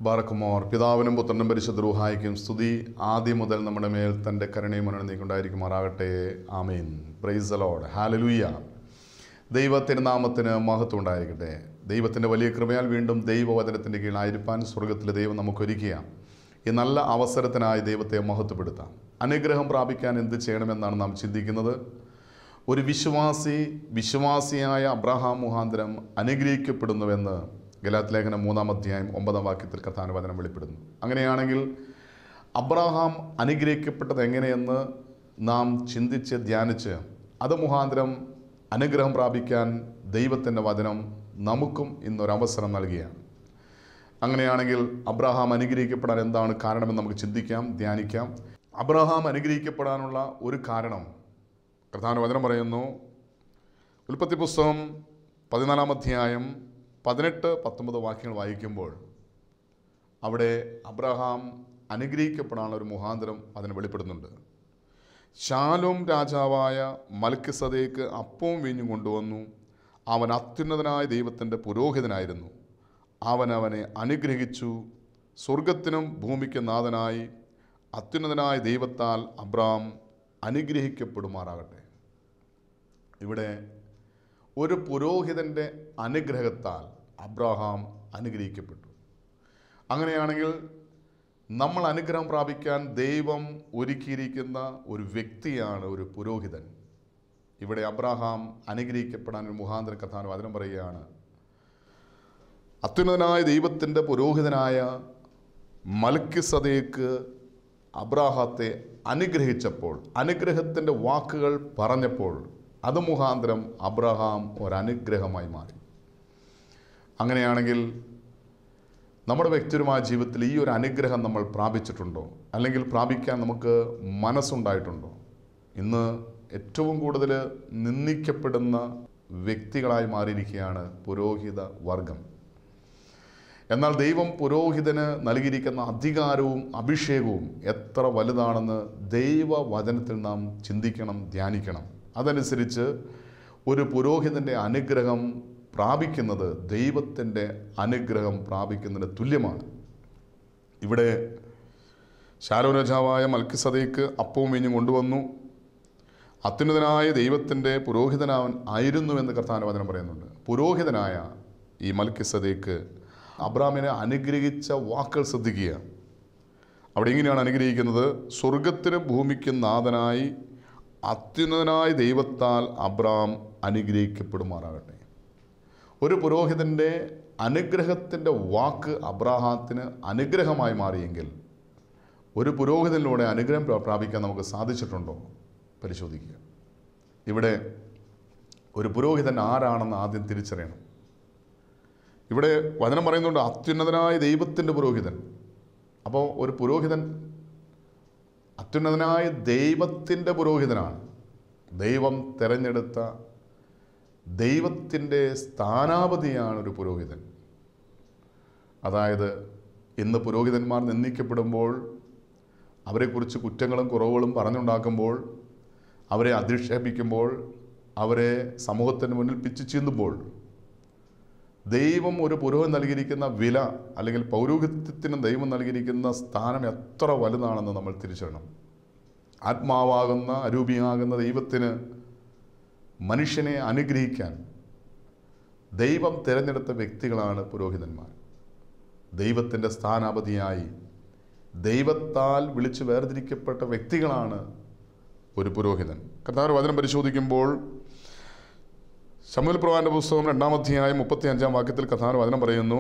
ബാറക്കുമോർ പിതാവിനും പുത്രനും പരിശുദ്ധ റൂഹായിക്കും സ്തുതി ആദ്യം മുതൽ നമ്മുടെ മേൽ തൻ്റെ കരുണയും നീക്കൊണ്ടായിരിക്കുമാറാകട്ടെ. Amen. Praise the Lord. Hallelujah. ദൈവത്തിൻ്റെ നാമത്തിന് മഹത്വം ഉണ്ടായിരിക്കട്ടെ. ദൈവത്തിൻ്റെ വലിയ കൃപയാൽ വീണ്ടും ദൈവവചനത്തിൻ്റെ കീഴിലായിരിക്കാൻ സ്വർഗത്തിലെ ദൈവം നമുക്കൊരുക്കിയ ഈ നല്ല അവസരത്തിനായി ദൈവത്തെ മഹത്വപ്പെടുത്താം. അനുഗ്രഹം പ്രാപിക്കാൻ എന്ത് ചെയ്യണമെന്നാണ് നാം ചിന്തിക്കുന്നത്. ഒരു വിശ്വാസിയായ അബ്രഹാം മുഖാന്തരം അനുഗ്രഹിക്കപ്പെടുന്നുവെന്ന് ഗലാത്യ ലേഖനം 3-ാം അധ്യായം 9-ാം വാക്യത്തിൽ കർത്താവിന്റെ വചനം വെളിപ്പെടുന്നു. അങ്ങനെയാണെങ്കിൽ അബ്രഹാം അനുഗ്രഹിക്കപ്പെട്ടത് എങ്ങനെയെന്ന് നാം ചിന്തിച്ച് ധ്യാനിച്ച് അത് മുഖാന്തരം അനുഗ്രഹം പ്രാപിക്കാൻ ദൈവത്തിൻ്റെ വചനം നമുക്കും ഇന്നൊരവസരം നൽകുകയാണ്. അങ്ങനെയാണെങ്കിൽ അബ്രഹാം അനുഗ്രഹിക്കപ്പെടാൻ എന്താണ് കാരണമെന്ന് നമുക്ക് ചിന്തിക്കാം, ധ്യാനിക്കാം. അബ്രഹാം അനുഗ്രഹിക്കപ്പെടാനുള്ള ഒരു കാരണം കർത്താവിന്റെ വചനം പറയുന്നു. ഉൽപ്പത്തി പുസ്തകം 14-ാം അധ്യായം 18-19 വാക്യങ്ങൾ വായിക്കുമ്പോൾ അവിടെ അബ്രഹാം അനുഗ്രഹിക്കപ്പെടാനുള്ള ഒരു മുഖാന്തരം അതിന് വെളിപ്പെടുന്നുണ്ട്. ശാലോം രാജാവായ മൽക്കിസദേക്ക് അപ്പവും വീഞ്ഞും കൊണ്ടുവന്നു. അവൻ അത്യുന്നതനായ ദൈവത്തിൻ്റെ പുരോഹിതനായിരുന്നു. അവനെ അനുഗ്രഹിച്ചു. സ്വർഗത്തിനും ഭൂമിക്ക് നാഥനായി അത്യുന്നതനായ ദൈവത്താൽ അബ്രഹാം അനുഗ്രഹിക്കപ്പെടുമാറാകട്ടെ. ഇവിടെ ഒരു പുരോഹിതൻ്റെ അനുഗ്രഹത്താൽ അബ്രഹാം അനുഗ്രഹിക്കപ്പെട്ടു. അങ്ങനെയാണെങ്കിൽ നമ്മൾ അനുഗ്രഹം പ്രാപിക്കാൻ ദൈവം ഒരുക്കിയിരിക്കുന്ന ഒരു വ്യക്തിയാണ് ഒരു പുരോഹിതൻ. ഇവിടെ അബ്രഹാം അനുഗ്രഹിക്കപ്പെടാൻ ഒരു മുഖാന്തരം കർത്താവിന്റെ വചനം പറയുകയാണ്. അത്യുന്നതനായ ദൈവത്തിൻ്റെ പുരോഹിതനായ മൽക്കിസദേക്ക് അബ്രാഹത്തെ അനുഗ്രഹിച്ചപ്പോൾ, അനുഗ്രഹത്തിൻ്റെ വാക്കുകൾ പറഞ്ഞപ്പോൾ അത് മുഖാന്തരം അബ്രഹാം ഒരനുഗ്രഹമായി മാറി. അങ്ങനെയാണെങ്കിൽ നമ്മുടെ വ്യക്തിപരമായ ജീവിതത്തിൽ ഈ ഒരു അനുഗ്രഹം നമ്മൾ പ്രാപിച്ചിട്ടുണ്ടോ? അല്ലെങ്കിൽ പ്രാപിക്കാൻ നമുക്ക് മനസ്സുണ്ടായിട്ടുണ്ടോ? ഇന്ന് ഏറ്റവും കൂടുതൽ നിന്ദിക്കപ്പെടുന്ന വ്യക്തികളായി മാറിയിരിക്കുകയാണ് പുരോഹിത വർഗം. എന്നാൽ ദൈവം പുരോഹിതന് നൽകിയിരിക്കുന്ന അധികാരവും അഭിഷേകവും എത്ര വലുതാണെന്ന് ദൈവവചനത്തിൽ നാം ചിന്തിക്കണം, ധ്യാനിക്കണം. അതനുസരിച്ച് ഒരു പുരോഹിതൻ്റെ അനുഗ്രഹം പ്രാപിക്കുന്നത് ദൈവത്തിൻ്റെ അനുഗ്രഹം പ്രാപിക്കുന്നതിന് തുല്യമാണ്. ഇവിടെ ശാലോം രാജാവായ മൽക്കിസദേക്ക് അപ്പവും വീഞ്ഞും കൊണ്ടുവന്നു. അത്യുന്നതനായ ദൈവത്തിൻ്റെ പുരോഹിതനാവൻ ആയിരുന്നുവെന്ന് കർത്താവിന്റെ വചനം പറയുന്നുണ്ട്. പുരോഹിതനായ ഈ മൽക്കിസദേക്ക് അബ്രാമിനെ അനുഗ്രഹിച്ച വാക്കുകൾ ശ്രദ്ധിക്കുക. അവിടെ ഇങ്ങനെയാണ് അനുഗ്രഹിക്കുന്നത്. സ്വർഗത്തിനും ഭൂമിക്കും നാഥനായി അത്യുന്നതനായ ദൈവത്താൽ അബ്രാം അനുഗ്രഹിക്കപ്പെടുമാറാകട്ടെ. ഒരു പുരോഹിതൻ്റെ അനുഗ്രഹത്തിൻ്റെ വാക്ക് അബ്രാഹത്തിന് അനുഗ്രഹമായി മാറിയെങ്കിൽ ഒരു പുരോഹിതനിലൂടെ അനുഗ്രഹം പ്രാപിക്കാൻ നമുക്ക് സാധിച്ചിട്ടുണ്ടോ? പരിശോധിക്കുക. ഇവിടെ ഒരു പുരോഹിതൻ ആരാണെന്ന് ആദ്യം തിരിച്ചറിയണം. ഇവിടെ വചനം പറയുന്നുണ്ട് അത്യുന്നതനായ ദൈവത്തിൻ്റെ പുരോഹിതൻ. അപ്പോൾ ഒരു പുരോഹിതൻ അത്യുന്നതനായ ദൈവത്തിൻ്റെ പുരോഹിതനാണ്. ദൈവം തിരഞ്ഞെടുത്ത ദൈവത്തിൻ്റെ സ്ഥാനാപതിയാണ് ഒരു പുരോഹിതൻ. അതായത് ഇന്ന് പുരോഹിതന്മാർ നിന്ദിക്കപ്പെടുമ്പോൾ, അവരെക്കുറിച്ച് കുറ്റങ്ങളും കുറവുകളും പറഞ്ഞുണ്ടാക്കുമ്പോൾ, അവരെ അധിക്ഷേപിക്കുമ്പോൾ, അവരെ സമൂഹത്തിന് മുന്നിൽ പിച്ചു ചീന്തുമ്പോൾ ദൈവം ഒരു പുരോഹിതൻ നൽകിയിരിക്കുന്ന വില, അല്ലെങ്കിൽ പൗരോഹിത്യത്തിന് ദൈവം നൽകിയിരിക്കുന്ന സ്ഥാനം എത്ര വലുതാണെന്ന് നമ്മൾ തിരിച്ചറിയണം. ആത്മാവാകുന്ന അരൂപിയാകുന്ന ദൈവത്തിന് മനുഷ്യനെ അനുഗ്രഹിക്കാൻ ദൈവം തിരഞ്ഞെടുത്ത വ്യക്തികളാണ് പുരോഹിതന്മാർ. ദൈവത്തിൻ്റെ സ്ഥാനാപതിയായി ദൈവത്താൽ വിളിച്ചു വേർതിരിക്കപ്പെട്ട വ്യക്തികളാണ് ഒരു പുരോഹിതൻ. കർത്താവിന്റെ വചനം പരിശോധിക്കുമ്പോൾ ശമൂവേൽ പ്രവാചകന്റെ പുസ്തകം 2-ാം അധ്യായം 35-ാം വാക്യത്തിൽ കർത്താവിന്റെ വചനം പറയുന്നു.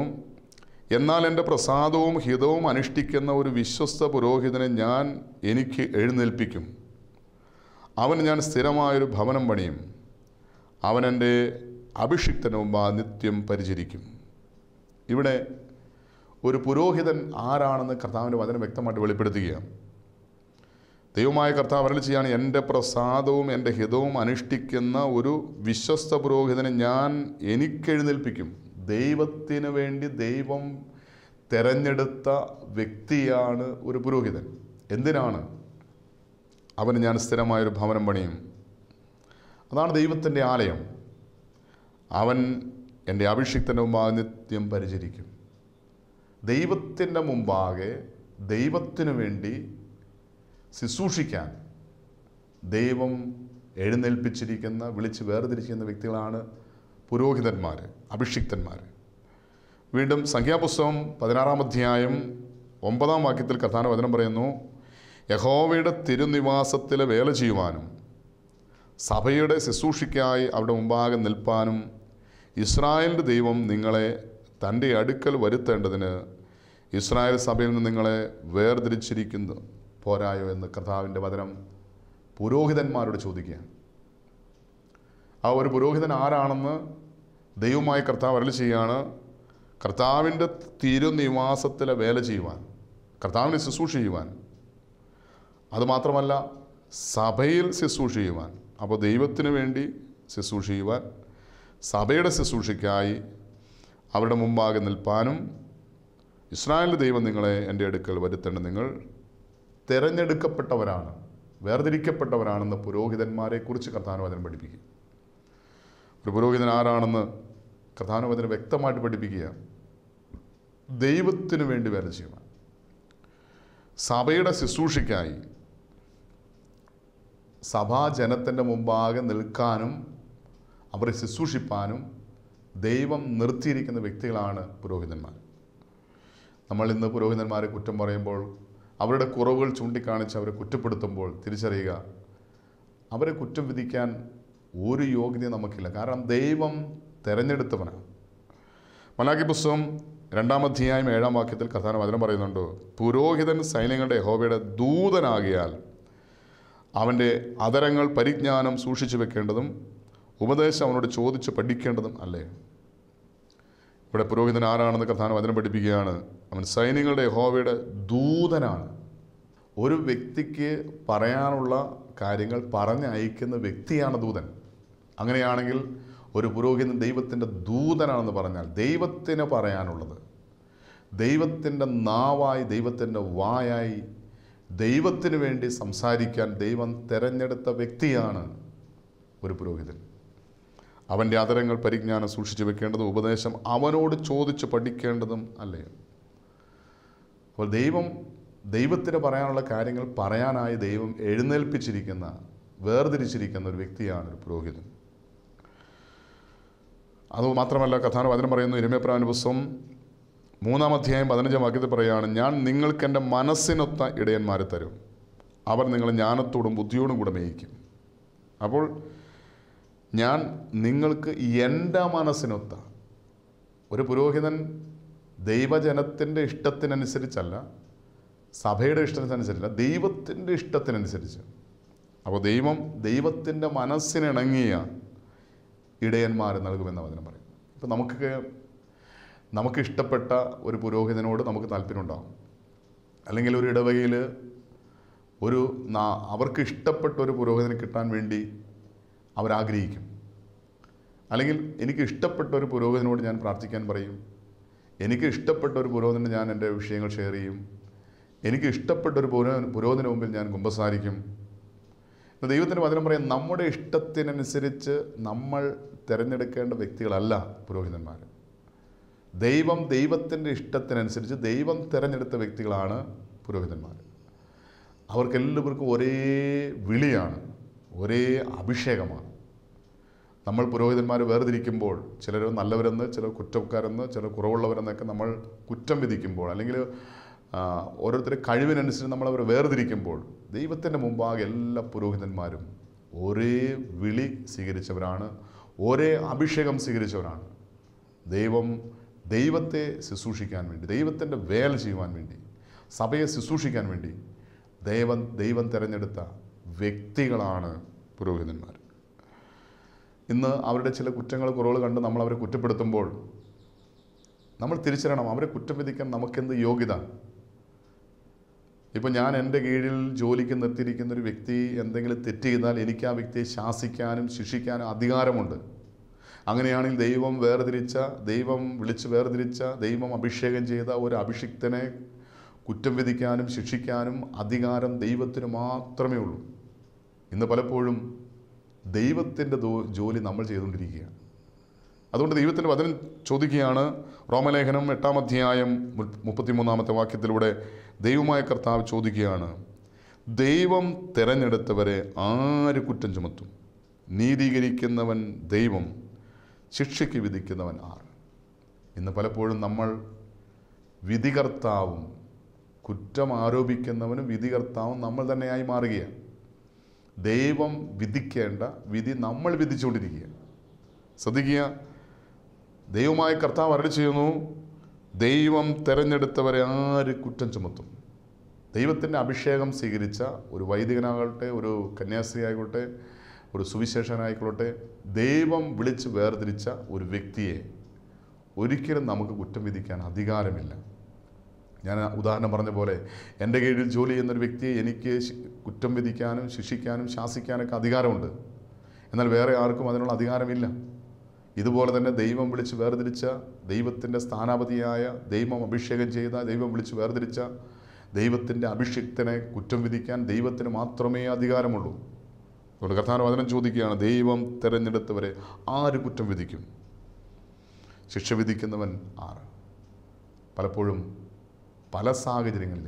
എന്നാൽ എൻ്റെ പ്രസാദവും ഹിതവും അനുഷ്ഠിക്കുന്ന ഒരു വിശ്വസ്ത പുരോഹിതനെ ഞാൻ എനിക്ക് എഴുന്നേൽപ്പിക്കും. അവന് ഞാൻ സ്ഥിരമായൊരു ഭവനം പണിയും. അവൻ എൻ്റെ അഭിഷിക്തന് മുമ്പാകെ നിത്യം പരിചരിക്കും. ഇവിടെ ഒരു പുരോഹിതൻ ആരാണെന്ന് കർത്താവിൻ്റെ വചനം വ്യക്തമായിട്ട് വെളിപ്പെടുത്തുകയാണ്. ദൈവമായ കർത്താവ് അരുളി ചെയ്യാണ്, എൻ്റെ പ്രസാദവും എൻ്റെ ഹിതവും അനുഷ്ഠിക്കുന്ന ഒരു വിശ്വസ്ത പുരോഹിതനെ ഞാൻ എനിക്കെഴുന്നേൽപ്പിക്കും. ദൈവത്തിന് വേണ്ടി ദൈവം തെരഞ്ഞെടുത്ത വ്യക്തിയാണ് ഒരു പുരോഹിതൻ. എന്തിനാണ്? അവന് ഞാൻ സ്ഥിരമായൊരു ഭവനം പണിയും. അതാണ് ദൈവത്തിൻ്റെ ആലയം. അവൻ എൻ്റെ അഭിഷിക്തൻ്റെ മുമ്പാകെ നിത്യം പരിചരിക്കും. ദൈവത്തിൻ്റെ മുമ്പാകെ ദൈവത്തിനു വേണ്ടി ശുശ്രൂഷിക്കാൻ ദൈവം എഴുന്നേൽപ്പിച്ചിരിക്കുന്ന, വിളിച്ച് വേർതിരിച്ചിരിക്കുന്ന വ്യക്തികളാണ് പുരോഹിതന്മാർ, അഭിഷിക്തന്മാർ. വീണ്ടും സംഖ്യാപുസ്തകം 16-ാം അധ്യായം 9-ാം വാക്യത്തിൽ കർത്താവിന്റെ വചനം പറയുന്നു, യഹോവയുടെ തിരുനിവാസത്തിൽ വേല ചെയ്യുവാനും സഭയുടെ ശുശ്രൂഷയ്ക്കായി അവിടെ മുമ്പാകെ നിൽപ്പാനും ഇസ്രായേലിൻ്റെ ദൈവം നിങ്ങളെ തൻ്റെ അടുക്കൽ വരുത്തേണ്ടതിന് ഇസ്രായേൽ സഭയിൽ നിന്ന് നിങ്ങളെ വേർതിരിച്ചിരിക്കുന്നു പോരായോ എന്ന് കർത്താവിൻ്റെ വചനം പുരോഹിതന്മാരോട് ചോദിക്കുകയാണ്. ആ ഒരു പുരോഹിതൻ ആരാണെന്ന് ദൈവമായി കർത്താവ് അരുളി ചെയ്യുകയാണ്. കർത്താവിൻ്റെ തിരുനിവാസത്തിലെ വേല ചെയ്യുവാൻ, കർത്താവിനെ ശുശ്രൂഷ ചെയ്യുവാൻ, അതുമാത്രമല്ല സഭയിൽ ശുശ്രൂഷ ചെയ്യുവാൻ. അപ്പോൾ ദൈവത്തിന് വേണ്ടി ശുശ്രൂഷ ചെയ്യുവാൻ, സഭയുടെ ശുശ്രൂഷയ്ക്കായി അവരുടെ മുമ്പാകെ നിൽപ്പാനും ഇസ്രായേലിൻ്റെ ദൈവം നിങ്ങളെ എൻ്റെ അടുക്കൽ വരുത്തേണ്ട നിങ്ങൾ തിരഞ്ഞെടുക്കപ്പെട്ടവരാണ്, വേർതിരിക്കപ്പെട്ടവരാണെന്ന് പുരോഹിതന്മാരെക്കുറിച്ച് കർത്താവിന്റെ വചനം പഠിപ്പിക്കുക. ഒരു പുരോഹിതൻ ആരാണെന്ന് കർത്താവിന്റെ വചനം വ്യക്തമായിട്ട് പഠിപ്പിക്കുക. ദൈവത്തിനു വേണ്ടി വേല ചെയ്യുവാൻ, സഭയുടെ ശുശ്രൂഷയ്ക്കായി സഭാജനത്തിൻ്റെ മുമ്പാകെ നിൽക്കാനും അവരെ ശുശ്രൂഷിപ്പാനും ദൈവം നിർത്തിയിരിക്കുന്ന വ്യക്തികളാണ് പുരോഹിതന്മാർ. നമ്മൾ ഇന്ന് പുരോഹിതന്മാരെ കുറ്റം പറയുമ്പോൾ, അവരുടെ കുറവുകൾ ചൂണ്ടിക്കാണിച്ച് അവരെ കുറ്റപ്പെടുത്തുമ്പോൾ തിരിച്ചറിയുക, അവരെ കുറ്റം വിധിക്കാൻ ഒരു യോഗ്യത നമുക്കില്ല. കാരണം ദൈവം തിരഞ്ഞെടുത്തവനാണ്. മലാക്കി പുസ്തകം 2-ാം അധ്യായം 7-ാം വാക്യത്തിൽ കർത്താവിന്റെ വചനം പറയുന്നുണ്ട്, പുരോഹിതൻ സൈന്യങ്ങളുടെ യഹോവയുടെ ദൂതനാകിയാൽ അവൻ്റെ അധരങ്ങൾ പരിജ്ഞാനം സൂക്ഷിച്ചു വെക്കേണ്ടതും ഉപദേശം അവനോട് ചോദിച്ച് പഠിക്കേണ്ടതും അല്ലേ. ഇവിടെ പുരോഹിതൻ ആരാണെന്ന് കർത്താവിന്റെ വചനം പഠിപ്പിക്കുകയാണ്. അവൻ സൈന്യങ്ങളുടെ യഹോവയുടെ ദൂതനാണ്. ഒരു വ്യക്തിക്ക് പറയാനുള്ള കാര്യങ്ങൾ പറഞ്ഞയക്കുന്ന വ്യക്തിയാണ് ദൂതൻ. അങ്ങനെയാണെങ്കിൽ ഒരു പുരോഹിതൻ ദൈവത്തിൻ്റെ ദൂതനാണെന്ന് പറഞ്ഞാൽ ദൈവത്തിന് പറയാനുള്ളത്, ദൈവത്തിൻ്റെ നാവായി, ദൈവത്തിൻ്റെ വായായി, ദൈവത്തിന് വേണ്ടി സംസാരിക്കാൻ ദൈവം തിരഞ്ഞെടുത്ത വ്യക്തിയാണ് ഒരു പുരോഹിതൻ. അവൻ്റെ അധരങ്ങൾ പരിജ്ഞാനം സൂക്ഷിച്ചു വെക്കേണ്ടതും ഉപദേശം അവനോട് ചോദിച്ച് പഠിക്കേണ്ടതും അല്ലേ. അപ്പോൾ ദൈവത്തിന് പറയാനുള്ള കാര്യങ്ങൾ പറയാനായി ദൈവം എഴുന്നേൽപ്പിച്ചിരിക്കുന്ന, വേർതിരിച്ചിരിക്കുന്ന ഒരു വ്യക്തിയാണ് ഒരു പുരോഹിതൻ. അതുമാത്രമല്ല കർത്താവിന്റെ വചനം പറയുന്നു, യിരെമ്യാപ്രവാചകന്റെ പുസ്തകം 3-ാം അധ്യായം 15-ാം വാക്യത്തിൽ പറയുകയാണ്, ഞാൻ നിങ്ങൾക്ക് എൻ്റെ മനസ്സിനൊത്ത ഇടയന്മാരെ തരും, അവർ നിങ്ങളെ ജ്ഞാനത്തോടും ബുദ്ധിയോടും കൂടെ മേയിക്കും. അപ്പോൾ ഞാൻ നിങ്ങൾക്ക് എൻ്റെ മനസ്സിനൊത്ത, ഒരു പുരോഹിതൻ ദൈവജനത്തിൻ്റെ ഇഷ്ടത്തിനനുസരിച്ചല്ല, സഭയുടെ ഇഷ്ടത്തിനനുസരിച്ചല്ല, ദൈവത്തിൻ്റെ ഇഷ്ടത്തിനനുസരിച്ച്. അപ്പോൾ ദൈവത്തിൻ്റെ മനസ്സിനിണങ്ങിയ ഇടയന്മാരെ നൽകുമെന്ന് വചനം പറയും. ഇപ്പം നമുക്ക് ഇഷ്ടപ്പെട്ട ഒരു പുരോഹിതനോട് നമുക്ക് താല്പര്യമുണ്ടാകും. അല്ലെങ്കിൽ ഒരു ഇടവകയിൽ അവർക്ക് ഇഷ്ടപ്പെട്ട ഒരു പുരോഹിതനെ കിട്ടാൻ വേണ്ടി അവരാഗ്രഹിക്കും. അല്ലെങ്കിൽ എനിക്ക് ഇഷ്ടപ്പെട്ട ഒരു പുരോഹിതനോട് ഞാൻ പ്രാർത്ഥിക്കാൻ പറയും. എനിക്ക് ഇഷ്ടപ്പെട്ട ഒരു പുരോഹിതന് ഞാൻ എൻ്റെ വിഷയങ്ങൾ ഷെയർ ചെയ്യും. എനിക്ക് ഇഷ്ടപ്പെട്ട ഒരു പുരോഹിതന് മുമ്പിൽ ഞാൻ കുമ്പസാരിക്കും. ദൈവത്തിൻ്റെ വചനം പറയാം, നമ്മുടെ ഇഷ്ടത്തിനനുസരിച്ച് നമ്മൾ തിരഞ്ഞെടുക്കേണ്ട വ്യക്തികളല്ല പുരോഹിതന്മാർ. ദൈവത്തിൻ്റെ ഇഷ്ടത്തിനനുസരിച്ച് ദൈവം തിരഞ്ഞെടുത്ത വ്യക്തികളാണ് പുരോഹിതന്മാർ. അവർക്കെല്ലാവർക്കും ഒരേ വിളിയാണ്, ഒരേ അഭിഷേകമാണ്. നമ്മൾ പുരോഹിതന്മാർ വേർതിരിക്കുമ്പോൾ ചിലർ നല്ലവരെന്ന്, ചിലർ കുറ്റക്കാരെന്ന്, ചിലർ കുറവുള്ളവരെന്നൊക്കെ നമ്മൾ കുറ്റം വിധിക്കുമ്പോൾ, അല്ലെങ്കിൽ ഓരോരുത്തരുടെ കഴിവിനനുസരിച്ച് നമ്മളവരെ വേർതിരിക്കുമ്പോൾ, ദൈവത്തിൻ്റെ മുമ്പാകെ എല്ലാ പുരോഹിതന്മാരും ഒരേ വിളി സ്വീകരിച്ചവരാണ്, ഒരേ അഭിഷേകം സ്വീകരിച്ചവരാണ്. ദൈവത്തെ ശുശ്രൂഷിക്കാൻ വേണ്ടി, ദൈവത്തിൻ്റെ വേല ചെയ്യുവാൻ വേണ്ടി, സഭയെ ശുശ്രൂഷിക്കാൻ വേണ്ടി ദൈവം തിരഞ്ഞെടുത്ത വ്യക്തികളാണ് പുരോഹിതന്മാർ. ഇന്ന് അവരുടെ ചില കുറ്റങ്ങൾ, കുറവുകൾ കണ്ട് നമ്മളവരെ കുറ്റപ്പെടുത്തുമ്പോൾ നമ്മൾ തിരിച്ചറിയണം, അവരെ കുറ്റം വിധിക്കാൻ നമുക്കെന്ത് യോഗ്യത. ഇപ്പം ഞാൻ എൻ്റെ കീഴിൽ ജോലിക്ക് നിർത്തിയിരിക്കുന്ന ഒരു വ്യക്തി എന്തെങ്കിലും തെറ്റ് ചെയ്താൽ എനിക്ക് ആ വ്യക്തിയെ ശാസിക്കാനും ശിക്ഷിക്കാനും അധികാരമുണ്ട്. അങ്ങനെയാണെങ്കിൽ ദൈവം വിളിച്ച് വേർതിരിച്ച, ദൈവം അഭിഷേകം ചെയ്ത ഒരു അഭിഷിക്തനെ കുറ്റം വിധിക്കാനും ശിക്ഷിക്കാനും അധികാരം ദൈവത്തിന് മാത്രമേ ഉള്ളൂ. ഇന്ന് പലപ്പോഴും ദൈവത്തിൻ്റെ ജോലി നമ്മൾ ചെയ്തുകൊണ്ടിരിക്കുകയാണ്. അതുകൊണ്ട് ദൈവത്തിൻ്റെ വചനം ചോദിക്കുകയാണ്, റോമലേഖനം 8-ാം അധ്യായം 33-ാമത്തെ വാക്യത്തിലൂടെ ദൈവമായ കർത്താവ് ചോദിക്കുകയാണ്, ദൈവം തിരഞ്ഞെടുത്തവരെ ആര് കുറ്റം ചുമത്തും? നീതീകരിക്കുന്നവൻ ദൈവം, ശിക്ഷയ്ക്ക് വിധിക്കുന്നവൻ ആർ? ഇന്ന് പലപ്പോഴും നമ്മൾ വിധികർത്താവും കുറ്റം ആരോപിക്കുന്നവനും വിധികർത്താവും നമ്മൾ തന്നെയായി മാറുകയാണ്. ദൈവം വിധിക്കേണ്ട വിധി നമ്മൾ വിധിച്ചുകൊണ്ടിരിക്കുകയാണ്. ശ്രദ്ധിക്കുക, ദൈവമായ കർത്താവ് അരുളി ചെയ്യുന്നു, ദൈവം തിരഞ്ഞെടുത്തവരെ ആര് കുറ്റം ചുമത്തും? ദൈവത്തിൻ്റെ അഭിഷേകം സ്വീകരിച്ച ഒരു വൈദികനാകട്ടെ, ഒരു കന്യാസ്ത്രീ ആയിക്കോട്ടെ, ഒരു സുവിശേഷനായിക്കോട്ടെ, ദൈവം വിളിച്ച് വേർതിരിച്ച ഒരു വ്യക്തിയെ ഒരിക്കലും നമുക്ക് കുറ്റം വിധിക്കാൻ അധികാരമില്ല. ഞാൻ ഉദാഹരണം പറഞ്ഞ പോലെ, എൻ്റെ കീഴിൽ ജോലി ചെയ്യുന്നൊരു വ്യക്തിയെ എനിക്ക് കുറ്റം വിധിക്കാനും ശിക്ഷിക്കാനും ശാസിക്കാനൊക്കെ അധികാരമുണ്ട്. എന്നാൽ വേറെ ആർക്കും അതിനുള്ള അധികാരമില്ല. ഇതുപോലെ തന്നെ ദൈവം വിളിച്ച് വേർതിരിച്ച, ദൈവത്തിൻ്റെ സ്ഥാനാപതിയായ, ദൈവം അഭിഷേകം ചെയ്ത, ദൈവം വിളിച്ച് വേർതിരിച്ച ദൈവത്തിൻ്റെ അഭിഷിക്തനെ കുറ്റം വിധിക്കാൻ ദൈവത്തിന് മാത്രമേ അധികാരമുള്ളൂ. അതുകൊണ്ട് കർത്താവ് വചനം ചോദിക്കുകയാണ്, ദൈവം തിരഞ്ഞെടുത്തവരെ ആര് കുറ്റം വിധിക്കും? ശിക്ഷ വിധിക്കുന്നവൻ ആര്? പലപ്പോഴും പല സാഹചര്യങ്ങളിൽ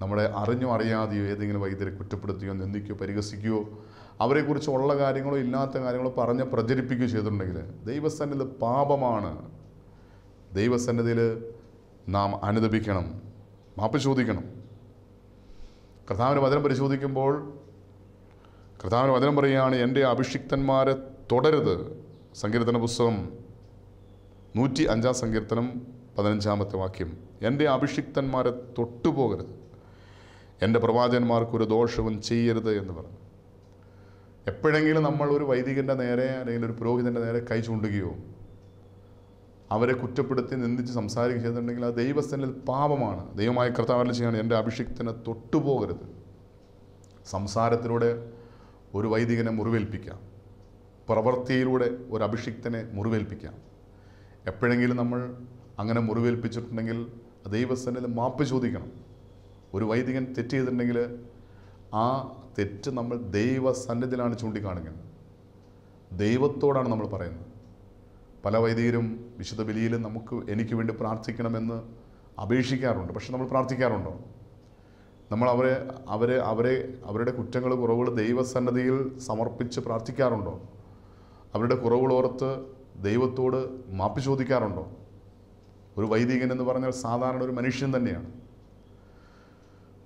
നമ്മളെ അറിഞ്ഞോ അറിയാതെയോ ഏതെങ്കിലും വൈദ്യരെ കുറ്റപ്പെടുത്തുകയോ നിന്ദിക്കുകയോ പരിഹസിക്കുകയോ അവരെക്കുറിച്ച് ഉള്ള കാര്യങ്ങളോ ഇല്ലാത്ത കാര്യങ്ങളോ പറഞ്ഞ് പ്രചരിപ്പിക്കുകയോ ചെയ്തിട്ടുണ്ടെങ്കിൽ ദൈവസന്നിധിയിൽ പാപമാണ്. ദൈവസന്നിധിയിൽ നാം അനുദപിക്കണം, മാപ്പ് ചോദിക്കണം. കർത്താവിൻ്റെ വചനം പരിശോധിക്കുമ്പോൾ കർത്താവിൻ്റെ വചനം പറയുകയാണ്, എൻ്റെ അഭിഷിക്തന്മാരെ തുടരുത്. സങ്കീർത്തന പുസ്തകം 105-ാം സങ്കീർത്തനം 15-ാമത്തെ വാക്യം, എൻ്റെ അഭിഷിക്തന്മാരെ തൊട്ടുപോകരുത്, എൻ്റെ പ്രവാചകന്മാർക്കൊരു ദോഷവും ചെയ്യരുത് എന്ന് പറഞ്ഞു. എപ്പോഴെങ്കിലും നമ്മൾ ഒരു വൈദികൻ്റെ നേരെ അല്ലെങ്കിൽ ഒരു പുരോഹിതൻ്റെ നേരെ കൈ ചൂണ്ടുകയോ അവരെ കുറ്റപ്പെടുത്തി നിന്ദിച്ച് സംസാരിക്കുകയോ ചെയ്തിട്ടുണ്ടെങ്കിൽ അത് ദൈവസന്നിധിയിൽ പാപമാണ്. ദൈവമായ കർത്താവ് ചെയ്യാണ്, എൻ്റെ അഭിഷിക്തനെ തൊട്ടുപോകരുത്. സംസാരത്തിലൂടെ ഒരു വൈദികനെ മുറിവേൽപ്പിക്കാം, പ്രവൃത്തിയിലൂടെ ഒരു അഭിഷിക്തനെ മുറിവേൽപ്പിക്കാം. എപ്പോഴെങ്കിലും നമ്മൾ അങ്ങനെ മുറിവേൽപ്പിച്ചിട്ടുണ്ടെങ്കിൽ ദൈവസന്നിധിയിൽ മാപ്പ് ചോദിക്കണം. ഒരു വൈദികൻ തെറ്റ് ചെയ്തിട്ടുണ്ടെങ്കിൽ ആ തെറ്റ് നമ്മൾ ദൈവസന്നിധിയിലാണ് ചൂണ്ടിക്കാണിക്കുന്നത്, ദൈവത്തോടാണ് നമ്മൾ പറയുന്നത്. പല വൈദികരും വിശുദ്ധ ബലിയിലും എനിക്ക് വേണ്ടി പ്രാർത്ഥിക്കണമെന്ന് അപേക്ഷിക്കാറുണ്ട്. പക്ഷെ നമ്മൾ പ്രാർത്ഥിക്കാറുണ്ടോ? നമ്മൾ അവരുടെ കുറ്റങ്ങൾ കുറവുകൾ ദൈവസന്നിധിയിൽ സമർപ്പിച്ച് പ്രാർത്ഥിക്കാറുണ്ടോ? അവരുടെ കുറവുകളോർത്ത് ദൈവത്തോട് മാപ്പ് ചോദിക്കാറുണ്ടോ? ഒരു വൈദികൻ എന്ന് പറഞ്ഞാൽ സാധാരണ ഒരു മനുഷ്യൻ തന്നെയാണ്.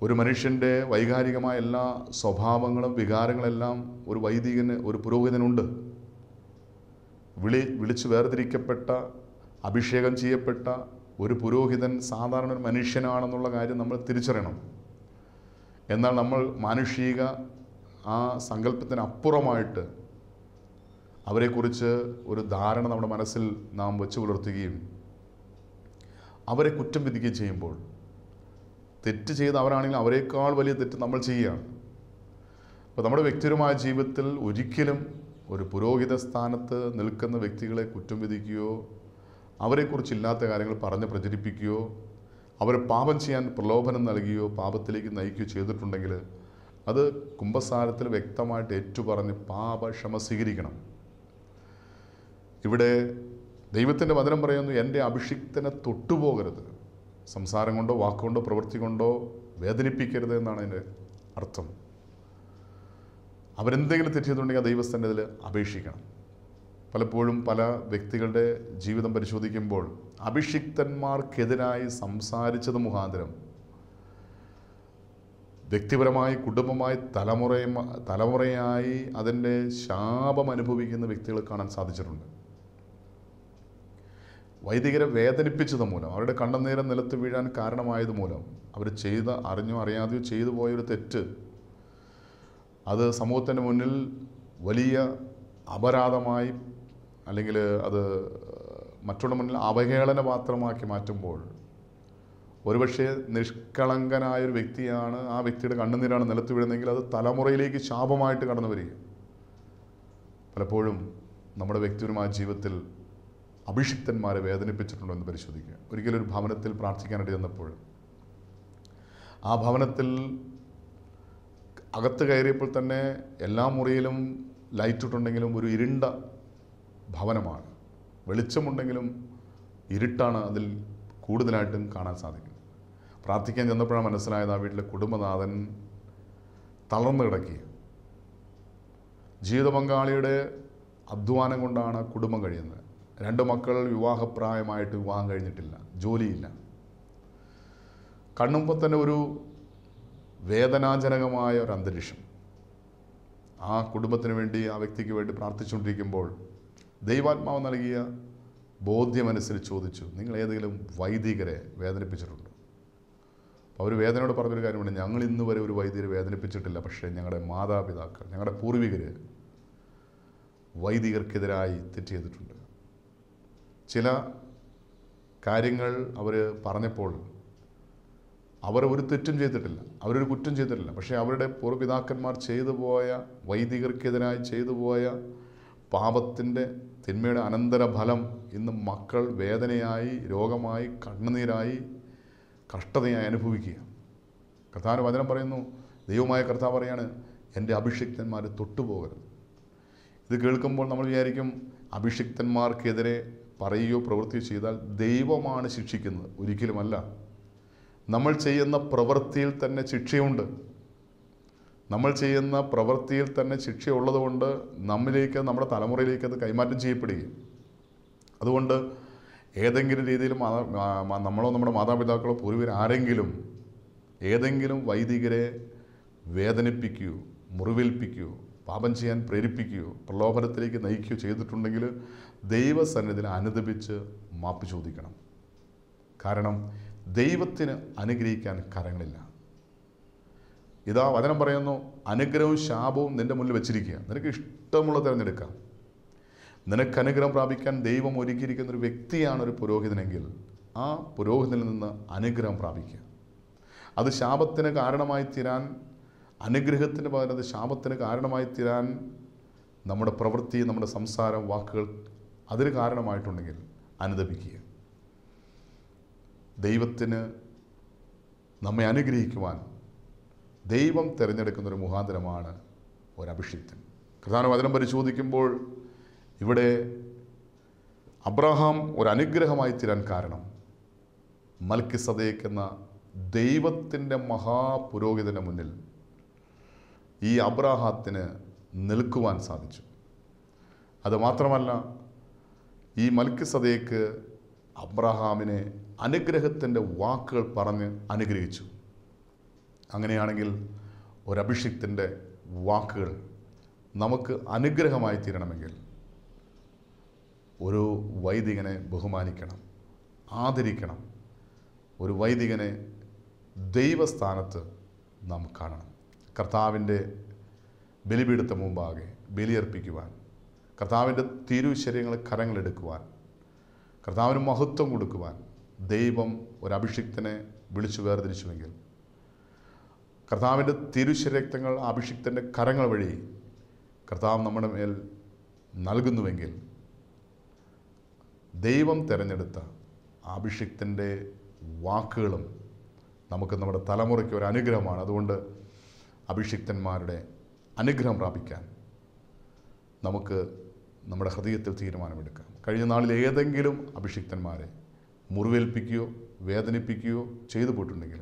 ഒരു മനുഷ്യൻ്റെ വൈകാരികമായ എല്ലാ സ്വഭാവങ്ങളും വികാരങ്ങളെല്ലാം ഒരു വൈദികന്, ഒരു പുരോഹിതനുണ്ട്. വിളിച്ച് വേർതിരിക്കപ്പെട്ട, അഭിഷേകം ചെയ്യപ്പെട്ട ഒരു പുരോഹിതൻ സാധാരണ ഒരു മനുഷ്യനാണെന്നുള്ള കാര്യം നമ്മൾ തിരിച്ചറിയണം. എന്നാൽ നമ്മൾ മാനുഷിക ആ സങ്കല്പത്തിനപ്പുറമായിട്ട് അവരെക്കുറിച്ച് ഒരു ധാരണ നമ്മുടെ മനസ്സിൽ നാം വെച്ച് പുലർത്തുകയും അവരെ കുറ്റം വിധിക്കുകയും ചെയ്യുമ്പോൾ, തെറ്റ് ചെയ്ത് അവരാണെങ്കിൽ അവരെക്കാൾ വലിയ തെറ്റ് നമ്മൾ ചെയ്യുകയാണ്. അപ്പോൾ നമ്മുടെ വ്യക്തിപരമായ ജീവിതത്തിൽ ഒരിക്കലും ഒരു പുരോഹിത സ്ഥാനത്ത് നിൽക്കുന്ന വ്യക്തികളെ കുറ്റം വിധിക്കുകയോ അവരെക്കുറിച്ചില്ലാത്ത കാര്യങ്ങൾ പറഞ്ഞ് പ്രചരിപ്പിക്കുകയോ അവരെ പാപം ചെയ്യാൻ പ്രലോഭനം നൽകുകയോ പാപത്തിലേക്ക് നയിക്കുകയോ ചെയ്തിട്ടുണ്ടെങ്കിൽ അത് കുമ്പസാരത്തിൽ വ്യക്തമായിട്ട് ഏറ്റുപറഞ്ഞ് പാപക്ഷമ സ്വീകരിക്കണം. ഇവിടെ ദൈവത്തിൻ്റെ വചനം പറയുന്നു, എൻ്റെ അഭിഷിക്തനെ തൊട്ടുപോകരുത്. സംസാരം കൊണ്ടോ വാക്കുകൊണ്ടോ പ്രവൃത്തി കൊണ്ടോ വേദനിപ്പിക്കരുത് എന്നാണ് അതിൻ്റെ അർത്ഥം. അവരെന്തെങ്കിലും തെറ്റ് ചെയ്തിട്ടുണ്ടെങ്കിൽ ദൈവസന്നിധിയിൽ അപേക്ഷിക്കണം. പലപ്പോഴും പല വ്യക്തികളുടെ ജീവിതം പരിശോധിക്കുമ്പോൾ അഭിഷിക്തന്മാർക്കെതിരായി സംസാരിച്ചത് മുഖാന്തരം വ്യക്തിപരമായി, കുടുംബമായി, തലമുറയായി അതിൻ്റെ ശാപം അനുഭവിക്കുന്ന വ്യക്തികളെ കാണാൻ സാധിച്ചിട്ടുണ്ട്. വൈദികരെ വേദനിപ്പിച്ചത് മൂലം, അവരുടെ കണ്ണുനീരം നിലത്ത് വീഴാൻ കാരണമായത് മൂലം അവർ അറിഞ്ഞോ അറിയാതെയോ ചെയ്തു പോയൊരു തെറ്റ് അത് സമൂഹത്തിൻ്റെ മുന്നിൽ വലിയ അപരാധമായി അല്ലെങ്കിൽ അത് മറ്റുള്ള മുന്നിൽ അവഹേളന പാത്രമാക്കി മാറ്റുമ്പോൾ ഒരുപക്ഷെ നിഷ്കളങ്കനായൊരു വ്യക്തിയാണ്, ആ വ്യക്തിയുടെ കണ്ണുനീരാണ് നിലത്ത് വീഴുന്നതെങ്കിൽ അത് തലമുറയിലേക്ക് ശാപമായിട്ട് കടന്നു വരിക. പലപ്പോഴും നമ്മുടെ വ്യക്തിപരമായ ജീവിതത്തിൽ അഭിഷിക്തന്മാരെ വേദനിപ്പിച്ചിട്ടുണ്ടോ എന്ന് പരിശോധിക്കുക. ഒരിക്കലും ഒരു ഭവനത്തിൽ പ്രാർത്ഥിക്കാനായിട്ട് ചെന്നപ്പോൾ ആ ഭവനത്തിൽ അകത്ത് കയറിയപ്പോൾ തന്നെ എല്ലാ മുറിയിലും ലൈറ്റ് ഇട്ടുണ്ടെങ്കിലും ഒരു ഇരുണ്ട ഭവനമാണ്. വെളിച്ചമുണ്ടെങ്കിലും ഇരുട്ടാണ് അതിൽ കൂടുതലായിട്ടും കാണാൻ സാധിക്കുന്നത്. പ്രാർത്ഥിക്കാൻ ചെന്നപ്പോഴാണ് മനസ്സിലായത് ആ വീട്ടിലെ കുടുംബനാഥൻ തളർന്നു കിടക്കുക. ജീവിത പങ്കാളിയുടെ അധ്വാനം കൊണ്ടാണ് കുടുംബം കഴിയുന്നത്. 2 മക്കൾ വിവാഹപ്രായമായിട്ട് വിവാഹം കഴിഞ്ഞിട്ടില്ല, ജോലിയില്ല. കണ്ണുമ്പോൾ തന്നെ ഒരു വേദനാജനകമായ ഒരു അന്തരീക്ഷം. ആ കുടുംബത്തിന് വേണ്ടി, ആ വ്യക്തിക്ക് വേണ്ടി പ്രാർത്ഥിച്ചുകൊണ്ടിരിക്കുമ്പോൾ ദൈവാത്മാവ് നൽകിയ ബോധ്യമനുസരിച്ച് ചോദിച്ചു, നിങ്ങൾ ഏതെങ്കിലും വൈദികരെ വേദനിപ്പിച്ചിട്ടുണ്ടോ? അപ്പോൾ അവർ വേദനയോട് പറഞ്ഞൊരു കാര്യമുണ്ട്, ഞങ്ങൾ ഇന്ന് വരെ ഒരു വൈദികരെ വേദനിപ്പിച്ചിട്ടില്ല. പക്ഷേ ഞങ്ങളുടെ മാതാപിതാക്കൾ, ഞങ്ങളുടെ പൂർവികർ വൈദികർക്കെതിരായി തെറ്റ് ചെയ്തിട്ടുണ്ട്. ചില കാര്യങ്ങൾ അവർ പറഞ്ഞപ്പോൾ അവർ ഒരു തെറ്റും ചെയ്തിട്ടില്ല, അവരൊരു കുറ്റം ചെയ്തിട്ടില്ല. പക്ഷേ അവരുടെ പൂർവ്വപിതാക്കന്മാർ ചെയ്തു പോയ, വൈദികർക്കെതിരായി ചെയ്തു പോയ പാപത്തിൻ്റെ, തിന്മയുടെ അനന്തരഫലം ഇന്ന് മക്കൾ വേദനയായി, രോഗമായി, കണ്ണുനീരായി, കഷ്ടതയായി അനുഭവിക്കുക. കർത്താവിൻ്റെ വചനം പറയുന്നു, ദൈവമായ കർത്താവ് പറയാണ്, എൻ്റെ അഭിഷിക്തന്മാർ തൊട്ടുപോകരുത്. ഇത് കേൾക്കുമ്പോൾ നമ്മൾ വിചാരിക്കും അഭിഷിക്തന്മാർക്കെതിരെ പറയുകയോ പ്രവൃത്തിയോ ചെയ്താൽ ദൈവമാണ് ശിക്ഷിക്കുന്നത്. ഒരിക്കലുമല്ല. നമ്മൾ ചെയ്യുന്ന പ്രവൃത്തിയിൽ തന്നെ ശിക്ഷയുണ്ട്. നമ്മൾ ചെയ്യുന്ന പ്രവൃത്തിയിൽ തന്നെ ശിക്ഷയുള്ളതുകൊണ്ട് നമ്മിലേക്ക്, നമ്മുടെ തലമുറയിലേക്ക് അത് കൈമാറ്റം ചെയ്യപ്പെടുകയും, അതുകൊണ്ട് ഏതെങ്കിലും രീതിയിൽ നമ്മളോ നമ്മുടെ മാതാപിതാക്കളോ പൂർവികർ ആരെങ്കിലും ഏതെങ്കിലും വൈദികരെ വേദനിപ്പിക്കുകയോ മുറിവേൽപ്പിക്കുകയോ പാപം ചെയ്യാൻ പ്രേരിപ്പിക്കുകയോ പ്രലോഭനത്തിലേക്ക് നയിക്കുകയോ ചെയ്തിട്ടുണ്ടെങ്കിൽ ദൈവസന്നിധിയിൽ അനുദപിച്ച് മാപ്പ് ചോദിക്കണം. കാരണം ദൈവത്തിന് അനുഗ്രഹിക്കാൻ കരങ്ങളില്ല. ഇതാ വചനം പറയുന്നു, അനുഗ്രഹവും ശാപവും നിൻ്റെ മുന്നിൽ വെച്ചിരിക്കുക, നിനക്ക് ഇഷ്ടമുള്ളത് തിരഞ്ഞെടുക്കാം. നിനക്ക് അനുഗ്രഹം പ്രാപിക്കാൻ ദൈവം ഒരുക്കിയിരിക്കുന്ന ഒരു വ്യക്തിയാണ് ഒരു പുരോഹിതനെങ്കിൽ ആ പുരോഹിതനിൽ നിന്ന് അനുഗ്രഹം പ്രാപിക്കുക. അത് ശാപത്തിന് കാരണമായി തീരാൻ, അനുഗ്രഹത്തിന് പകരം അത് ശാപത്തിന് കാരണമായി തീരാൻ നമ്മുടെ പ്രവൃത്തി, നമ്മുടെ സംസാരം, വാക്കുകൾ അതിന് കാരണമായിട്ടുണ്ടെങ്കിൽ അനുദപിക്കുക. ദൈവത്തിന് നമ്മെ അനുഗ്രഹിക്കുവാൻ ദൈവം തിരഞ്ഞെടുക്കുന്നൊരു മുഖാന്തരമാണ് ഒരഭിഷിക്തൻ. പ്രധാന വചനം പരിശോധിക്കുമ്പോൾ ഇവിടെ അബ്രഹാം ഒരനുഗ്രഹമായി തീരാൻ കാരണം മൽക്കിസദേക്ക് എന്ന ദൈവത്തിൻ്റെ മഹാപുരോഹിതൻ്റെ മുന്നിൽ ഈ അബ്രഹാത്തിന് നിൽക്കുവാൻ സാധിച്ചു. അതുമാത്രമല്ല, ഈ മൽക്കിസദേക്ക് അബ്രഹാമിനെ അനുഗ്രഹത്തിൻ്റെ വാക്കുകൾ പറഞ്ഞ് അനുഗ്രഹിച്ചു. അങ്ങനെയാണെങ്കിൽ ഒരഭിഷിക്തൻ്റെ വാക്കുകൾ നമുക്ക് അനുഗ്രഹമായി തീരണമെങ്കിൽ ഒരു വൈദികനെ ബഹുമാനിക്കണം, ആദരിക്കണം. ഒരു വൈദികനെ ദൈവസ്ഥാനത്ത് നാം കാണണം. കർത്താവിൻ്റെ ബലിപീഠത്തിന് മുമ്പാകെ ബലിയർപ്പിക്കുവാൻ, കർത്താവിൻ്റെ തിരുശരീരങ്ങൾ കരങ്ങളെടുക്കുവാൻ, കർത്താവിന് മഹത്വം കൊടുക്കുവാൻ ദൈവം ഒരഭിഷിക്തനെ വിളിച്ചു വേർതിരിച്ചുവെങ്കിൽ, കർത്താവിൻ്റെ തിരുശരീരങ്ങൾ അഭിഷിക്തൻ്റെ കരങ്ങൾ വഴി കർത്താവ് നമ്മുടെ മേൽ നൽകുന്നുവെങ്കിൽ, ദൈവം തിരഞ്ഞെടുത്ത അഭിഷിക്തൻ്റെ വാക്കുകളും നമുക്ക് നമ്മുടെ തലമുറയ്ക്ക് ഒരു അനുഗ്രഹമാണ്. അതുകൊണ്ട് അഭിഷിക്തന്മാരുടെ അനുഗ്രഹം പ്രാപിക്കാൻ നമുക്ക് നമ്മുടെ ഹൃദയത്തിൽ തീരുമാനമെടുക്കാം. കഴിഞ്ഞ നാളിൽ ഏതെങ്കിലും അഭിഷിക്തന്മാരെ മുറിവേൽപ്പിക്കുകയോ വേദനിപ്പിക്കുകയോ ചെയ്തു പോയിട്ടുണ്ടെങ്കിൽ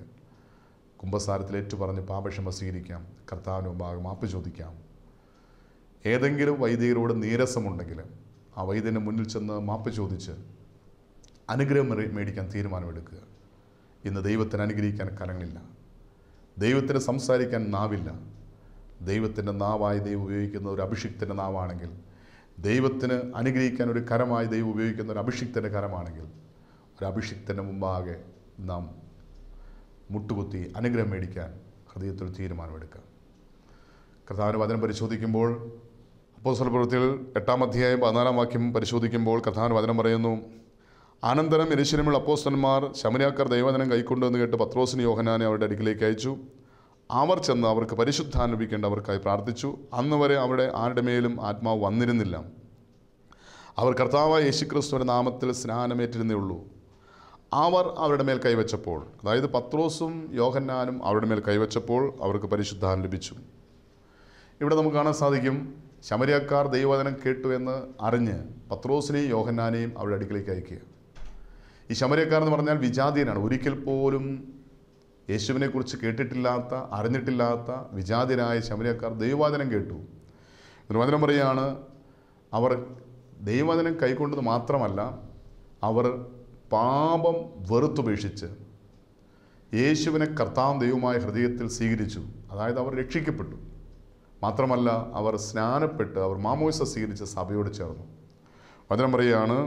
കുമ്പസാരത്തിൽ ഏറ്റുപറഞ്ഞ് പാപക്ഷമ സ്വീകരിക്കാം, കർത്താവിന് മുമ്പാകെ മാപ്പ് ചോദിക്കാം. ഏതെങ്കിലും വൈദികരോട് നീരസമുണ്ടെങ്കിൽ ആ വൈദ്യൻ്റെ മുന്നിൽ ചെന്ന് മാപ്പ് ചോദിച്ച് അനുഗ്രഹം മേടിക്കാൻ തീരുമാനമെടുക്കുക. ഇന്ന് ദൈവത്തിന് അനുഗ്രഹിക്കാൻ കരങ്ങളില്ല, ദൈവത്തിന് സംസാരിക്കാൻ നാവില്ല. ദൈവത്തിൻ്റെ നാവായി ദൈവം ഉപയോഗിക്കുന്ന ഒരു അഭിഷിക്തൻ്റെ നാവാണെങ്കിൽ, ദൈവത്തിന് അനുഗ്രഹിക്കാൻ ഒരു കരമായി ദൈവം ഉപയോഗിക്കുന്ന ഒരു അഭിഷിക്തൻ്റെ കരമാണെങ്കിൽ, ഒരു അഭിഷിക്തൻ്റെ മുമ്പാകെ നാം മുട്ടുകുത്തി അനുഗ്രഹം മേടിക്കാൻ ഹൃദയത്തിൽ തീരുമാനമെടുക്കാം. കർത്താവിൻ്റെ വചനം പരിശോധിക്കുമ്പോൾ അപ്പോസ്തല പ്രവൃത്തികൾ 8-ാം അധ്യായം 14-ാം വാക്യം പരിശോധിക്കുമ്പോൾ കർത്താവിൻ്റെ വചനം പറയുന്നു, അനന്തരം യെരൂശലേമിലുള്ള അപ്പോസ്തലന്മാർ ശമരിയാക്കാർ ദൈവവചനം കൈക്കൊണ്ടു എന്ന് കേട്ട് പത്രോസിനെ യോഹന്നാനെ അവരുടെ അടുക്കിലേക്ക് അയച്ചു. അവർ ചെന്ന് അവർക്ക് പരിശുദ്ധാത്മാവ് ലഭിക്കേണ്ടവർക്കായി പ്രാർത്ഥിച്ചു. അന്ന് വരെ അവിടെ ആരുടെ മേലും ആത്മാവ് വന്നിരുന്നില്ല. അവർ കർത്താവായ യേശുക്രിസ്തുവിൻ്റെ നാമത്തിൽ സ്നാനമേറ്റിരുന്നേ ഉള്ളൂ. അവർ അവരുടെ മേൽ കൈവച്ചപ്പോൾ, അതായത് പത്രോസും യോഹന്നാനും അവരുടെ മേൽ കൈവച്ചപ്പോൾ അവർക്ക് പരിശുദ്ധാത്മാവ് ലഭിച്ചു. ഇവിടെ നമുക്ക് കാണാൻ സാധിക്കും, ശമരിയാക്കാർ ദൈവവചനം കേട്ടു എന്ന് അറിഞ്ഞ് പത്രോസിനെയും യോഹന്നാനെയും അവരുടെ അടുക്കിലേക്ക് അയക്കുക. ഈ ശമര്യക്കാരെന്ന് പറഞ്ഞാൽ വിജാതീയനാണ്. ഒരിക്കൽ പോലും യേശുവിനെക്കുറിച്ച് കേട്ടിട്ടില്ലാത്ത, അറിഞ്ഞിട്ടില്ലാത്ത വിജാതീയരായ ശമര്യക്കാർ ദൈവവചനം കേട്ടു. വചനം പറയുകയാണ്, അവർ ദൈവവചനം കൈക്കൊണ്ടത് മാത്രമല്ല, അവർ പാപം വെറുത്തുപേക്ഷിച്ച് യേശുവിനെ കർത്താവും ദൈവമായ ഹൃദയത്തിൽ സ്വീകരിച്ചു. അതായത് അവർ രക്ഷിക്കപ്പെട്ടു. മാത്രമല്ല, അവർ സ്നാനപ്പെട്ട് അവർ മാമോദിസ സ്വീകരിച്ച് സഭയോട് ചേർന്നു. വചനം പറയുകയാണ്,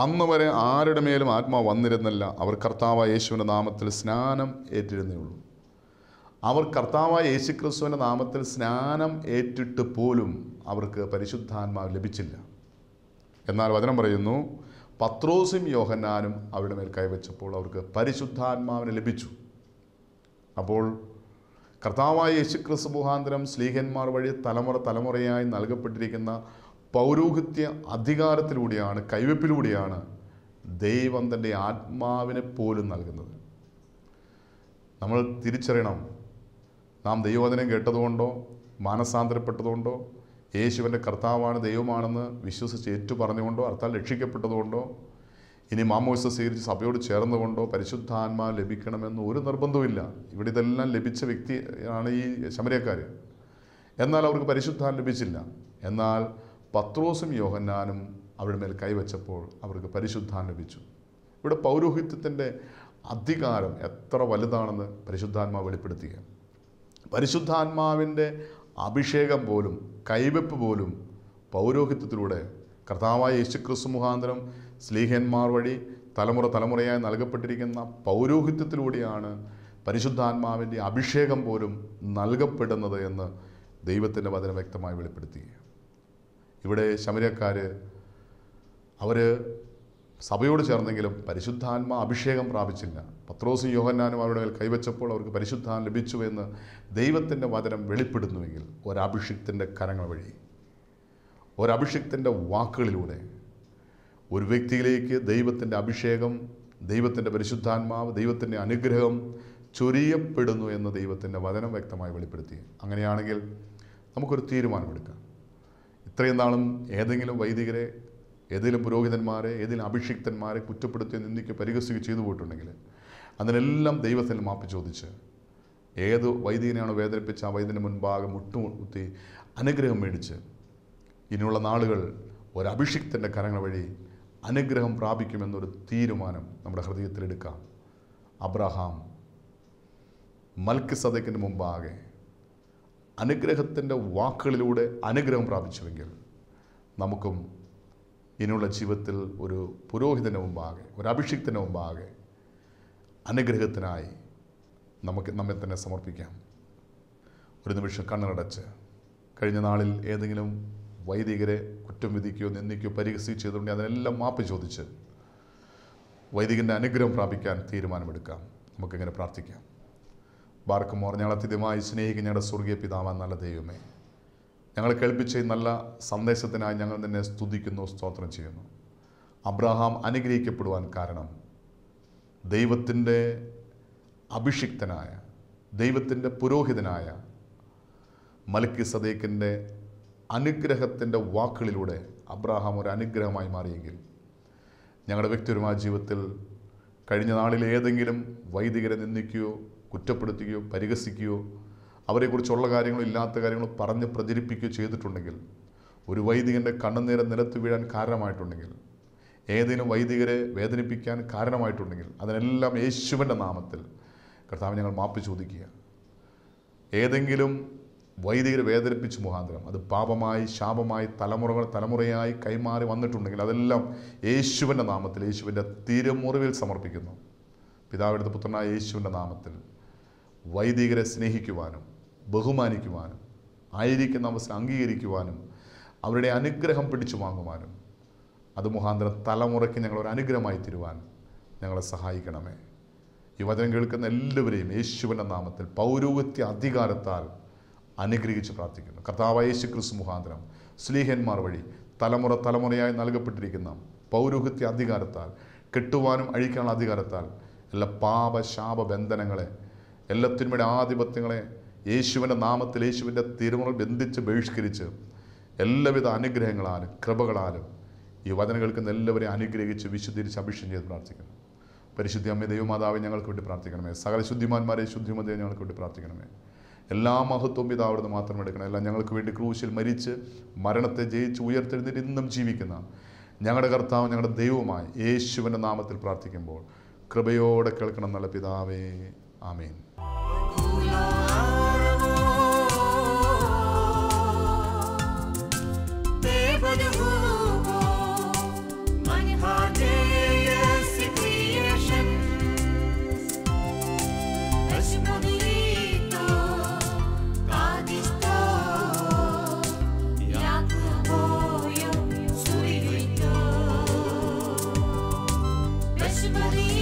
അന്ന് വരെ ആരുടെ മേലും ആത്മാവ് വന്നിരുന്നില്ല. അവർ കർത്താവായ യേശുവിൻ്റെ നാമത്തിൽ സ്നാനം ഏറ്റിരുന്നേ ഉള്ളൂ. അവർ കർത്താവായ യേശുക്രിസ്തുവിൻ്റെ നാമത്തിൽ സ്നാനം ഏറ്റിട്ട് പോലും അവർക്ക് പരിശുദ്ധാത്മാവ് ലഭിച്ചില്ല. എന്നാൽ വചനം പറയുന്നു, പത്രോസും യോഹന്നാനും അവരുടെ മേൽ കൈവച്ചപ്പോൾ അവർക്ക് പരിശുദ്ധാത്മാവിനെ ലഭിച്ചു. അപ്പോൾ കർത്താവായ യേശുക്രിസ്തു മുഖാന്തരം സ്ലീഹന്മാർ വഴി തലമുറയായി നൽകപ്പെട്ടിരിക്കുന്ന പൗരോഹിത്യ അധികാരത്തിലൂടെയാണ്, കൈവെപ്പിലൂടെയാണ് ദൈവം തൻ്റെ ആത്മാവിനെ പോലും നൽകുന്നത്. നമ്മൾ തിരിച്ചറിയണം, നാം ദൈവവചനം കേട്ടതുകൊണ്ടോ മാനസാന്തരപ്പെട്ടതുകൊണ്ടോ യേശുവിൻ്റെ കർത്താവാണ് ദൈവമാണെന്ന് വിശ്വസിച്ച് ഏറ്റു പറഞ്ഞുകൊണ്ടോ അർത്ഥാൽ രക്ഷിക്കപ്പെട്ടതുകൊണ്ടോ ഇനി മാമോദിസ സ്വീകരിച്ച് സഭയോട് ചേർന്നുകൊണ്ടോ പരിശുദ്ധാത്മാ ലഭിക്കണമെന്ന് ഒരു നിർബന്ധവുമില്ല. ഇവിടെ ഇതെല്ലാം ലഭിച്ച വ്യക്തിയാണ് ഈ ശമര്യക്കാർ. എന്നാൽ അവർക്ക് പരിശുദ്ധാത്മ ലഭിച്ചില്ല. എന്നാൽ പത്രോസും യോഹന്നാനും അവരുടെ മേൽ കൈവച്ചപ്പോൾ അവർക്ക് പരിശുദ്ധാത്മ ലഭിച്ചു. ഇവിടെ പൗരോഹിത്യത്തിൻ്റെ അധികാരം എത്ര വലുതാണെന്ന് പരിശുദ്ധാത്മാവ് വെളിപ്പെടുത്തുക. പരിശുദ്ധാത്മാവിൻ്റെ അഭിഷേകം പോലും കൈവെപ്പ് പോലും പൗരോഹിത്യത്തിലൂടെ കർത്താവായ യേശുക്രിസ്തു മുഖാന്തരം സ്ലീഹന്മാർ വഴി തലമുറയായി നൽകപ്പെട്ടിരിക്കുന്ന പൗരോഹിത്യത്തിലൂടെയാണ് പരിശുദ്ധാത്മാവിൻ്റെ അഭിഷേകം പോലും നൽകപ്പെടുന്നത് എന്ന് ദൈവത്തിൻ്റെ വചനം വ്യക്തമായി വെളിപ്പെടുത്തുക. ഇവിടെ ശമര്യക്കാർ അവർ സഭയോട് ചേർന്നെങ്കിലും പരിശുദ്ധാത്മാ അഭിഷേകം പ്രാപിച്ചില്ല. പത്രോസും യോഹന്നാനും അവരുടെ മേൽ കൈവച്ചപ്പോൾ അവർക്ക് പരിശുദ്ധാത്മ ലഭിച്ചു എന്ന് ദൈവത്തിൻ്റെ വചനം വെളിപ്പെടുന്നുവെങ്കിൽ ഒരഭിഷിക്തൻ്റെ കരങ്ങൾ വഴി, ഒരഭിഷിക്തൻ്റെ വാക്കുകളിലൂടെ ഒരു വ്യക്തിയിലേക്ക് ദൈവത്തിൻ്റെ അഭിഷേകം, ദൈവത്തിൻ്റെ പരിശുദ്ധാത്മാവ്, ദൈവത്തിൻ്റെ അനുഗ്രഹം ചൊരിയപ്പെടുന്നു എന്ന് ദൈവത്തിൻ്റെ വചനം വ്യക്തമായി വെളിപ്പെടുത്തി. അങ്ങനെയാണെങ്കിൽ നമുക്കൊരു തീരുമാനമെടുക്കാം. ഇത്രയും നാളും ഏതെങ്കിലും വൈദികരെ, ഏതെങ്കിലും പുരോഹിതന്മാരെ, ഏതെങ്കിലും അഭിഷിക്തന്മാരെ കുറ്റപ്പെടുത്തി നിന്ദിക്കുകയോ പരിഹസിക്കുകയോ ചെയ്തു പോയിട്ടുണ്ടെങ്കിൽ അതിനെല്ലാം ദൈവത്തിൽ മാപ്പ് ചോദിച്ച് ഏത് വൈദികനെയാണോ വേദനിപ്പിച്ച് ആ വൈദികന് മുൻപാകെ മുട്ടുമുത്തി അനുഗ്രഹം മേടിച്ച് ഇനിയുള്ള നാളുകൾ ഒരഭിഷിക്തൻ്റെ കരങ്ങൾ വഴി അനുഗ്രഹം പ്രാപിക്കുമെന്നൊരു തീരുമാനം നമ്മുടെ ഹൃദയത്തിലെടുക്കാം. അബ്രഹാം മൽക്കിസദേക്കിന് മുമ്പാകെ അനുഗ്രഹത്തിൻ്റെ വാക്കുകളിലൂടെ അനുഗ്രഹം പ്രാപിച്ചുവെങ്കിൽ നമുക്കും ഇനിയുള്ള ജീവിതത്തിൽ ഒരു പുരോഹിതന് മുമ്പാകെ, ഒരു അഭിഷിക്തന് മുമ്പാകെ അനുഗ്രഹത്തിനായി നമ്മെ തന്നെ സമർപ്പിക്കാം. ഒരു നിമിഷം കണ്ണടച്ച് കഴിഞ്ഞ നാളിൽ ഏതെങ്കിലും വൈദികരെ കുറ്റം വിധിക്കുകയോ നിന്ദിക്കുകയോ പരിഹസിക്കുകയോ ചെയ്തുകൊണ്ട് അതിനെല്ലാം മാപ്പ് ചോദിച്ച് വൈദികൻ്റെ അനുഗ്രഹം പ്രാപിക്കാൻ തീരുമാനമെടുക്കാം. നമുക്കിങ്ങനെ പ്രാർത്ഥിക്കാം. ബാർക്കുമോർ, ഞങ്ങൾ അത്യധികമായി സ്നേഹിക്കുന്ന ഞങ്ങളുടെ സ്വർഗീയ പിതാവാൻ നല്ല ദൈവമേ, ഞങ്ങൾ കേൾപ്പിച്ച ഈ നല്ല സന്ദേശത്തിനായി ഞങ്ങൾ നിന്നെ സ്തുതിക്കുന്നു, സ്തോത്രം ചെയ്യുന്നു. അബ്രഹാം അനുഗ്രഹിക്കപ്പെടുവാൻ കാരണം ദൈവത്തിൻ്റെ അഭിഷിക്തനായ, ദൈവത്തിൻ്റെ പുരോഹിതനായ മൽക്കിസദേക്കിൻ്റെ അനുഗ്രഹത്തിൻ്റെ വാക്കുകളിലൂടെ അബ്രഹാം ഒരു അനുഗ്രഹമായി മാറിയെങ്കിൽ ഞങ്ങളുടെ വ്യക്തിപരമായ ജീവിതത്തിൽ കഴിഞ്ഞ നാളിൽ ഏതെങ്കിലും വൈദികരെ നിന്ദിക്കുകയോ കുറ്റപ്പെടുത്തുകയോ പരിഹസിക്കുകയോ അവരെക്കുറിച്ചുള്ള കാര്യങ്ങളോ ഇല്ലാത്ത കാര്യങ്ങളോ പറഞ്ഞ് പ്രചരിപ്പിക്കുകയോ ചെയ്തിട്ടുണ്ടെങ്കിൽ, ഒരു വൈദികൻ്റെ കണ്ണുനീര് നിലത്ത് വീഴാൻ കാരണമായിട്ടുണ്ടെങ്കിൽ, ഏതെങ്കിലും വൈദികരെ വേദനിപ്പിക്കാൻ കാരണമായിട്ടുണ്ടെങ്കിൽ അതിനെല്ലാം യേശുവിൻ്റെ നാമത്തിൽ കർത്താവ് ഞങ്ങൾ മാപ്പ് ചോദിക്കുക. ഏതെങ്കിലും വൈദികരെ വേദനിപ്പിച്ച് മുഖാന്തരം അത് പാപമായി, ശാപമായി, തലമുറയായി കൈമാറി വന്നിട്ടുണ്ടെങ്കിൽ അതെല്ലാം യേശുവിൻ്റെ നാമത്തിൽ, യേശുവിൻ്റെ തിരുമുറിവിൽ സമർപ്പിക്കുന്നു. പിതാവിൻ്റെ പുത്രനായ യേശുവിൻ്റെ നാമത്തിൽ വൈദികരെ സ്നേഹിക്കുവാനും ബഹുമാനിക്കുവാനും ആയിരിക്കുന്ന അവസരം അംഗീകരിക്കുവാനും അവരുടെ അനുഗ്രഹം പിടിച്ചു വാങ്ങുവാനും അത് മുഖാന്തരം തലമുറയ്ക്ക് ഞങ്ങളൊരു അനുഗ്രഹമായി തീരുവാൻ ഞങ്ങളെ സഹായിക്കണമേ. ഈ വചനം കേൾക്കുന്ന എല്ലാവരെയും യേശുവിൻ്റെ നാമത്തിൽ പൗരോഹിത്യ അധികാരത്താൽ അനുഗ്രഹിച്ച് പ്രാർത്ഥിക്കുന്നു. കർത്താവായ യേശുക്രിസ്തു മുഖാന്തരം സ്ലീഹന്മാർ വഴി തലമുറയായി നൽകപ്പെട്ടിരിക്കുന്ന പൗരോഹിത്യ അധികാരത്താൽ, കെട്ടുവാനും അഴിക്കാനുള്ള അധികാരത്താൽ എല്ലാ പാപശാപ ബന്ധനങ്ങളെ, എല്ലാ തിന്മയുടെ ആധിപത്യങ്ങളെ യേശുവിൻ്റെ നാമത്തിൽ, യേശുവിൻ്റെ തിരുമുറൽ ബന്ധിച്ച് ബഹിഷ്കരിച്ച് എല്ലാവിധ അനുഗ്രഹങ്ങളാലും കൃപകളാലും ഈ വചനം കേൾക്കുന്ന എല്ലാവരെയും അനുഗ്രഹിച്ച് വിശുദ്ധീകരിച്ച് അഭിഷേകം ചെയ്ത് പ്രാർത്ഥിക്കുന്നു. പരിശുദ്ധ അമ്മ ദൈവമാതാവെ ഞങ്ങൾക്ക് വേണ്ടി പ്രാർത്ഥിക്കണമേ. സകല ശുദ്ധിമാന്മാരെ ശുദ്ധിമതയെ ഞങ്ങൾക്ക് വേണ്ടി പ്രാർത്ഥിക്കണമേ. എല്ലാ മഹത്വം പിതാവിടുന്ന് മാത്രം എടുക്കണം. എല്ലാം ഞങ്ങൾക്ക് വേണ്ടി ക്രൂശിൽ മരിച്ച് മരണത്തെ ജയിച്ച് ഉയർത്തെഴുന്നേറ്റ് ഇന്നും ജീവിക്കുന്ന ഞങ്ങളുടെ കർത്താവ് ഞങ്ങളുടെ ദൈവമായി യേശുവിൻ്റെ നാമത്തിൽ പ്രാർത്ഥിക്കുമ്പോൾ കൃപയോടെ കേൾക്കണം നല്ല പിതാവേ. ആമേൻ. Maria.